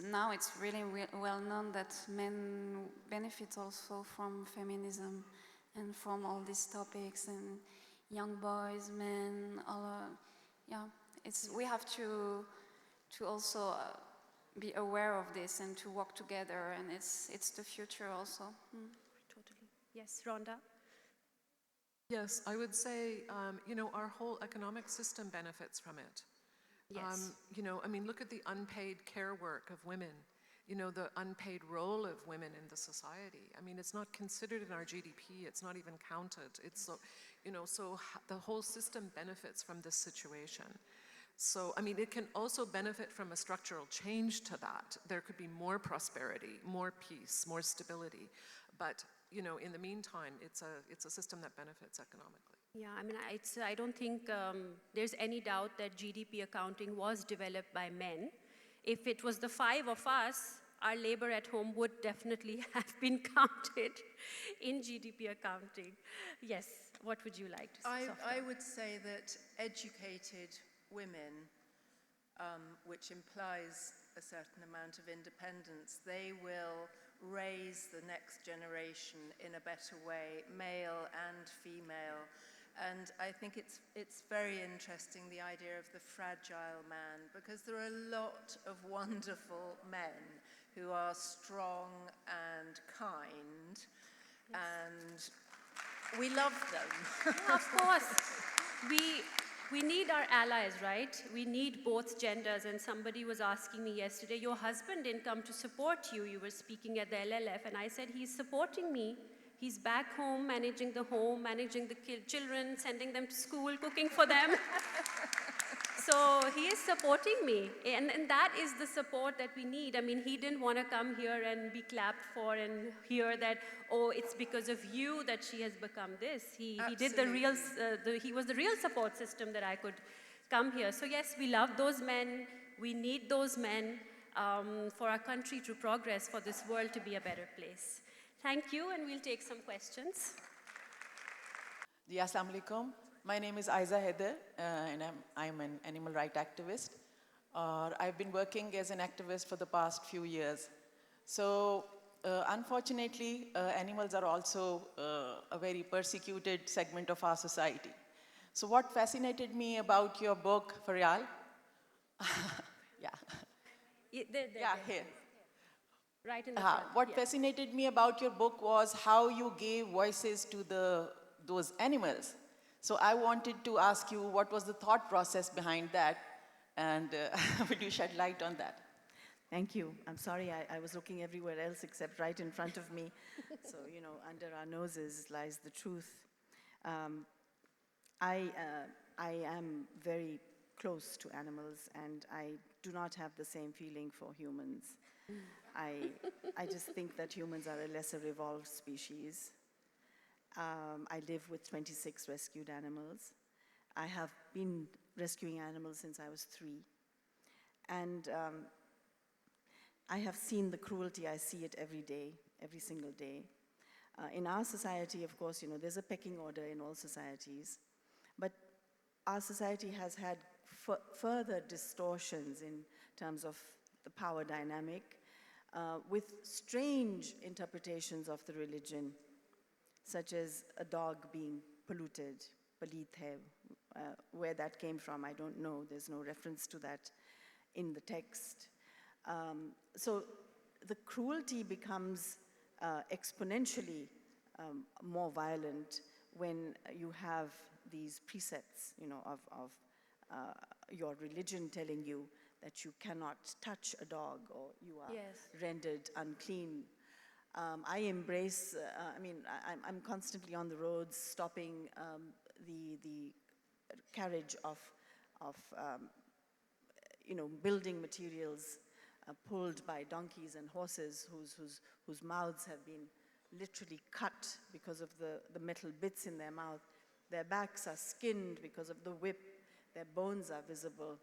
really well known that men benefit also from feminism and from all these topics, and young boys, men, we have to also be aware of this and to work together, and it's the future also. Totally. Yes, Rhonda? Yes, I would say, you know, our whole economic system benefits from it. Yes. You know, I mean, look at the unpaid care work of women, you know, the unpaid role of women in the society. I mean, it's not considered in our GDP, it's not even counted. It's so, you know, so the whole system benefits from this situation. So, I mean, it can also benefit from a structural change to that. There could be more prosperity, more peace, more stability. But, you know, in the meantime, it's a system that benefits economically. Yeah, I mean, I don't think there's any doubt that GDP accounting was developed by men. If it was the five of us, our labor at home would definitely have been counted in GDP accounting. Yes, what would you like to say? I would say that educated women, which implies a certain amount of independence, they will raise the next generation in a better way, male and female. And I think it's very interesting, the idea of the fragile man, because there are a lot of wonderful men who are strong and kind, and we love them. Yeah, of course. We need our allies, right? We need both genders. And somebody was asking me yesterday, your husband didn't come to support you. You were speaking at the LLF. And I said, he's supporting me. He's back home, managing the children, sending them to school, cooking for them. So he is supporting me. And that is the support that we need. I mean, he didn't want to come here and be clapped for and hear that, oh, it's because of you that she has become this. He did the real, he was the real support system that I could come here. So yes, we love those men. We need those men for our country to progress, for this world to be a better place. Thank you, and we'll take some questions. Assalamu alaikum. My name is Aiza Heather, and I'm an animal rights activist. I've been working as an activist for the past few years. So, unfortunately, animals are also a very persecuted segment of our society. So, what fascinated me about your book, Faryal? Yeah, yeah, here. Right in the front. What yeah. fascinated me about your book was how you gave voices to those animals. So I wanted to ask you what was the thought process behind that, and would you shed light on that? Thank you. I'm sorry, I was looking everywhere else except right in front of me. So, you know, under our noses lies the truth. Um, I am very close to animals, and I do not have the same feeling for humans. I just think that humans are a lesser evolved species. I live with 26 rescued animals. I have been rescuing animals since I was 3. And I have seen the cruelty. I see it every day, every single day. In our society, of course, you know, there's a pecking order in all societies. But our society has had further distortions in terms of the power dynamic, with strange interpretations of the religion, such as a dog being polluted, palit hai. Where that came from, I don't know. There's no reference to that in the text. So the cruelty becomes exponentially more violent when you have these precepts, you know, of your religion telling you that you cannot touch a dog or you are Yes. rendered unclean. I embrace, I'm constantly on the roads stopping the carriage of building materials pulled by donkeys and horses whose mouths have been literally cut because of the metal bits in their mouth. Their backs are skinned because of the whip. Their bones are visible.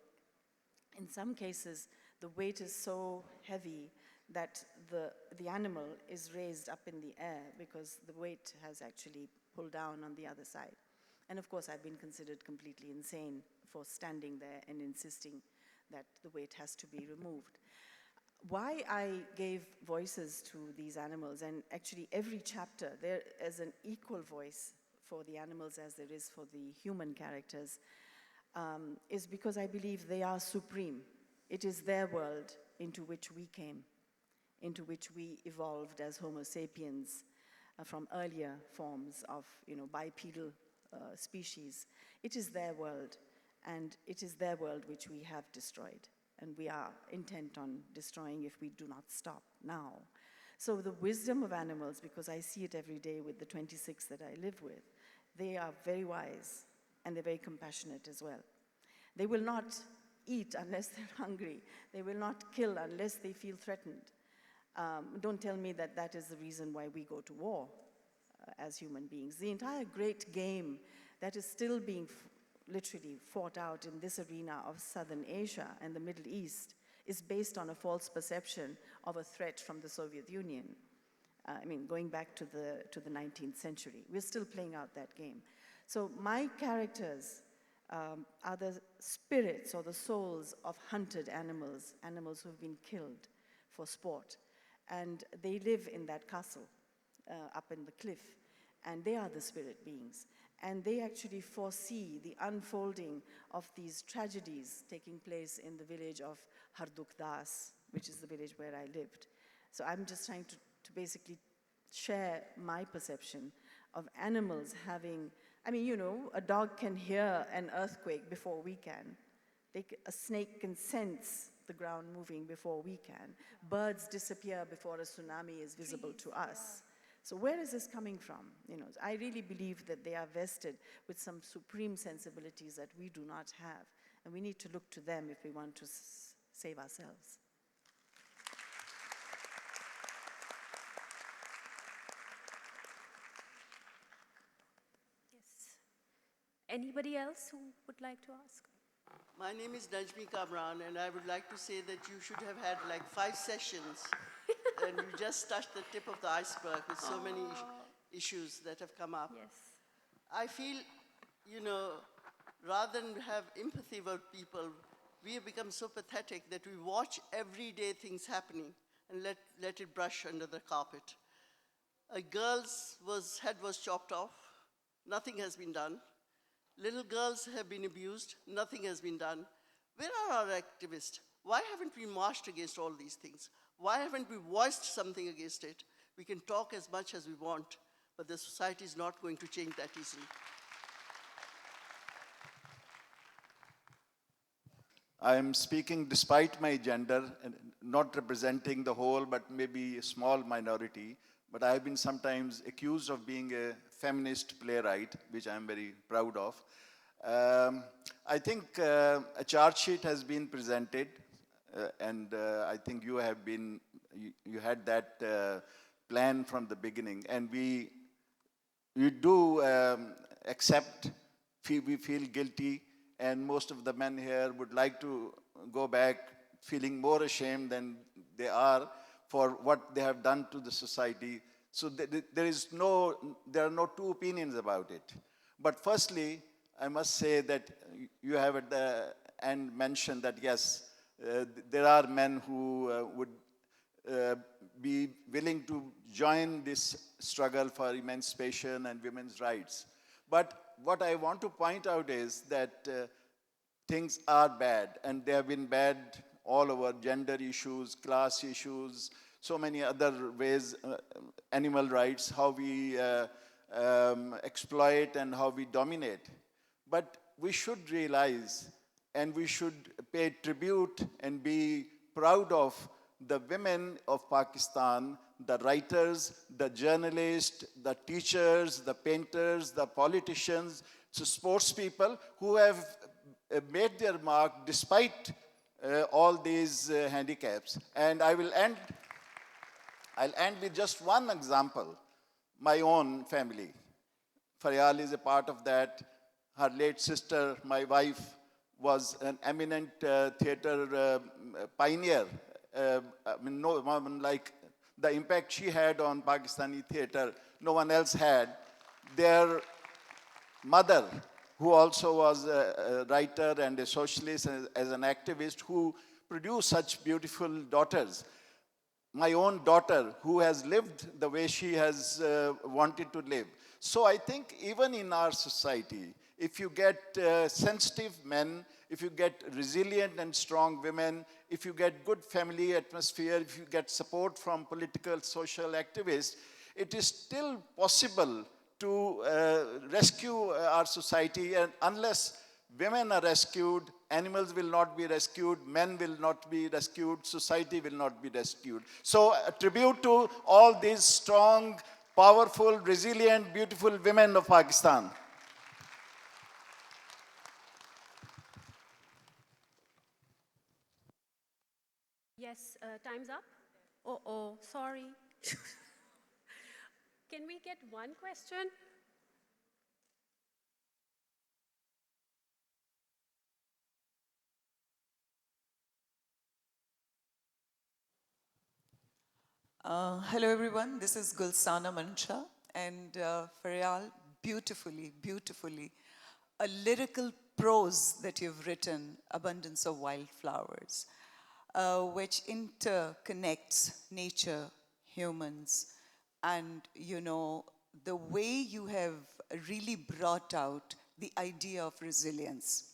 In some cases, the weight is so heavy that the animal is raised up in the air because the weight has actually pulled down on the other side. And of course, I've been considered completely insane for standing there and insisting that the weight has to be removed. Why I gave voices to these animals, and actually every chapter, there is an equal voice for the animals as there is for the human characters, is because I believe they are supreme. It is their world into which we came, into which we evolved as Homo sapiens from earlier forms of, bipedal species. It is their world, and it is their world which we have destroyed, and we are intent on destroying if we do not stop now. So the wisdom of animals, because I see it every day with the 26 that I live with, they are very wise, and they're very compassionate as well. They will not eat unless they're hungry. They will not kill unless they feel threatened. Don't tell me that that is the reason why we go to war as human beings. The entire great game that is still being literally fought out in this arena of Southern Asia and the Middle East is based on a false perception of a threat from the Soviet Union. Going back to the 19th century. We're still playing out that game. So my characters are the spirits or the souls of hunted animals, animals who've been killed for sport. And they live in that castle up in the cliff. And they are the spirit beings. And they actually foresee the unfolding of these tragedies taking place in the village of Hardukdas, which is the village where I lived. So I'm just trying to basically share my perception of animals having, a dog can hear an earthquake before we can. A snake can sense the ground moving before we can. Birds disappear before a tsunami is visible to us. So where is this coming from? I really believe that they are vested with some supreme sensibilities that we do not have. And we need to look to them if we want to save ourselves. Yes. Anybody else who would like to ask? My name is Najmi Kamran, and I would like to say that you should have had like 5 sessions, and you just touched the tip of the iceberg with so many issues that have come up. Yes. I feel, rather than have empathy about people, we have become so pathetic that we watch everyday things happening, and let it brush under the carpet. A girl's head was chopped off. Nothing has been done. Little girls have been abused. Nothing has been done. Where are our activists? Why haven't we marched against all these things? Why haven't we voiced something against it? We can talk as much as we want, but the society is not going to change that easily. I am speaking despite my gender, and not representing the whole, but maybe a small minority. But I have been sometimes accused of being a feminist playwright, which I am very proud of. I think a charge sheet has been presented, and I think you had that plan from the beginning, and we do accept, we feel guilty, and most of the men here would like to go back feeling more ashamed than they are for what they have done to the society. So there are no two opinions about it. But firstly, I must say that you have at the end mentioned that yes, there are men who would be willing to join this struggle for emancipation and women's rights. But what I want to point out is that things are bad, and they have been bad all over: gender issues, class issues, so many other ways, animal rights, how we exploit and how we dominate. But we should realize, and we should pay tribute and be proud of the women of Pakistan, the writers, the journalists, the teachers, the painters, the politicians, so sports people who have made their mark despite all these handicaps. And I'll end with just one example. My own family. Faryal is a part of that. Her late sister, my wife, was an eminent theater pioneer. No one like the impact she had on Pakistani theater, no one else had. Their mother, who also was a writer and a socialist as an activist, who produced such beautiful daughters. My own daughter, who has lived the way she has wanted to live. So I think even in our society, if you get sensitive men, if you get resilient and strong women, if you get good family atmosphere, if you get support from political, social activists, it is still possible to rescue our society. And unless women are rescued, animals will not be rescued, men will not be rescued, society will not be rescued. So a tribute to all these strong, powerful, resilient, beautiful women of Pakistan. Yes, time's up. Oh, sorry. Can we get one question? Hello, everyone. This is Gulsana Mancha, and Faryal, beautifully, a lyrical prose that you've written, Abundance of Wildflowers, which interconnects nature, humans, and, the way you have really brought out the idea of resilience.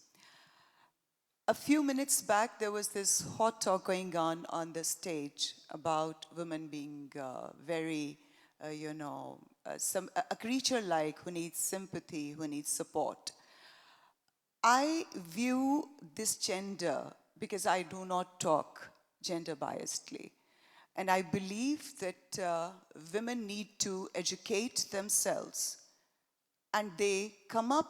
A few minutes back, there was this hot talk going on the stage about women being very, a creature-like who needs sympathy, who needs support. I view this gender, because I do not talk gender biasedly, and I believe that women need to educate themselves, and they come up,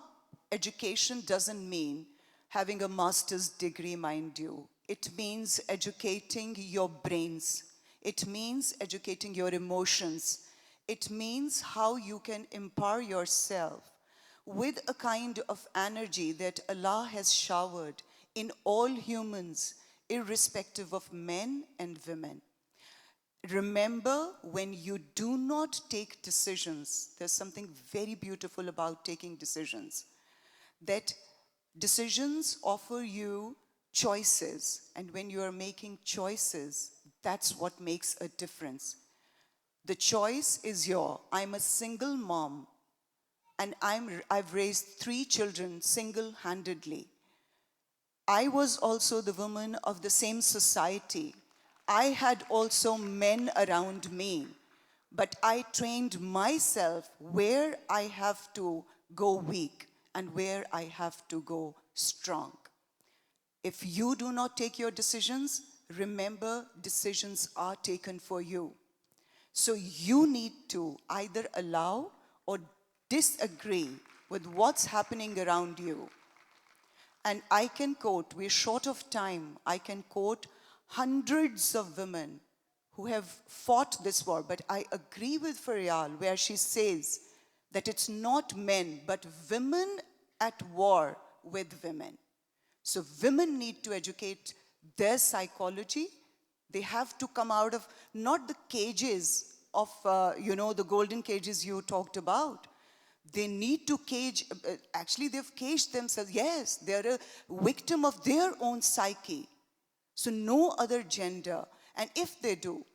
education doesn't mean having a master's degree, mind you. It means educating your brains. It means educating your emotions. It means how you can empower yourself with a kind of energy that Allah has showered in all humans, irrespective of men and women. Remember, when you do not take decisions, there's something very beautiful about taking decisions, that decisions offer you choices, and when you are making choices, That's what makes a difference. The choice is yours. I'm a single mom, and I've raised 3 children single-handedly. I was also the woman of the same society. I had also men around me, but I trained myself where I have to go weak and where I have to go strong. If you do not take your decisions, remember, decisions are taken for you. So you need to either allow or disagree with what's happening around you. And I can quote, we're short of time, I can quote hundreds of women who have fought this war, but I agree with Faryal where she says that it's not men, but women at war with women. So women need to educate their psychology. They have to come out of not the cages of, the golden cages you talked about. They need to cage, actually they've caged themselves. Yes, they're a victim of their own psyche. So no other gender. And if they do,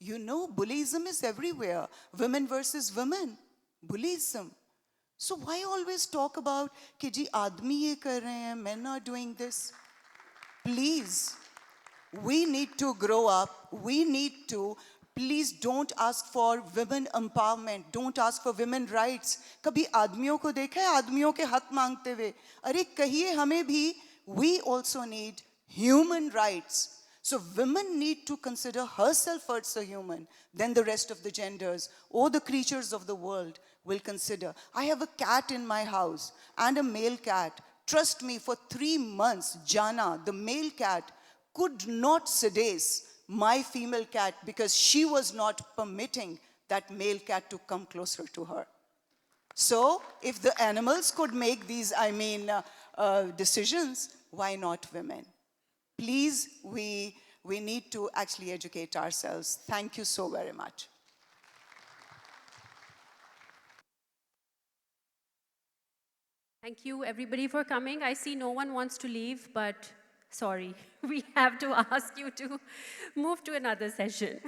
bullyism is everywhere. Women versus women, bullyism. So why always talk about कि जी आदमी ये कर रहे हैं, men are doing this? Please, we need to grow up. We need to, please don't ask for women empowerment. Don't ask for women rights. कभी आदमियों को देखा है आदमियों के हक मांगते हुए? अरे कहिए हमें भी, we also need human rights. So women need to consider herself first a human, then the rest of the genders or the creatures of the world will consider. I have a cat in my house and a male cat. Trust me, for 3 months, Jana, the male cat, could not sedace my female cat because she was not permitting that male cat to come closer to her. So if the animals could make these, decisions, why not women? Please, we need to actually educate ourselves. Thank you so very much. Thank you, everybody, for coming. I see no one wants to leave, but sorry, we have to ask you to move to another session.